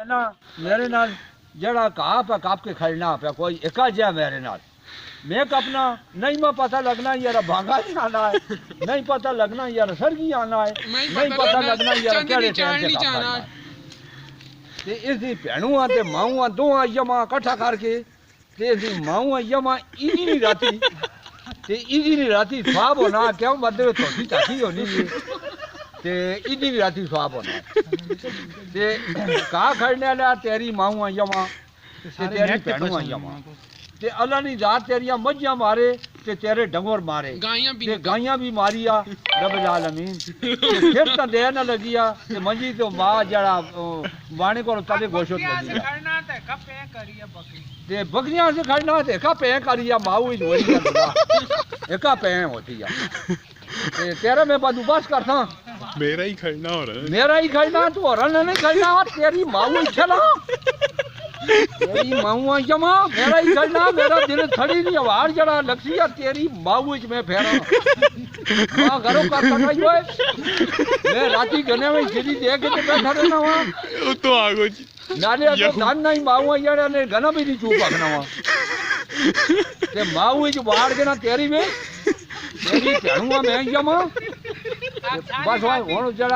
ना मेरे नाल जड़ा कहा पे कप के खड़ना पे कोई एका जा मेरे नाल मैं कपना नहीं मैं पता लगना यार भांगा ही आना है नहीं पता लगना यार सरगी आना है नहीं पता लगना यार केड़े टाइम ते जाना है ते इसदी भैणुआ ते माऊआ दोवां यमा इकट्ठा करके ते इसदी माऊआ यमा इजी नहीं राती ते इजी नहीं राती ख्वाब होना क्यों बदले थोड़ी चाची होनी है ते इजी नहीं राती ख्वाब होना ते का खड़ने वाला तेरी माऊआ यमा ते तेरी भैणुआ यमा ते अल्लाह नी जात तेरिया मज्जियां मारे ते तेरे डंगोर मारे गाइयां भी मारिया रब्बुल आलमीन फिर तो दे न लगिया ते मंजी तो मां जड़ा बाणे को तले गोशत लगिया खड़ना ते कपे करिया बकरी ते बकरियां से खड़ना ते कपे करिया माऊ इस वही करदा एका पे होती है ते तेरा मैं बादू बस करता मेरा ही खड़ना हो रहा है मेरा ही खड़ना तू और नहीं खड़ना तेरी माऊ चला तेरी माऊआ जमा मेरा ही खड़ना मेरा दिल खड़ी नहीं आवाज जड़ा लक्ष्या तेरी माऊ में फेरा मां घरों का कटाई होए मैं राती गने में सीधी देख के बैठा रहना वहां तो आगो नाले तो धान नहीं माऊआ जड़ा ने गना भी नहीं चूप रखना वहां ते माऊ जो बाहर के ना तेरी में तेरी भैणुआ में जमा बस वहां जड़ा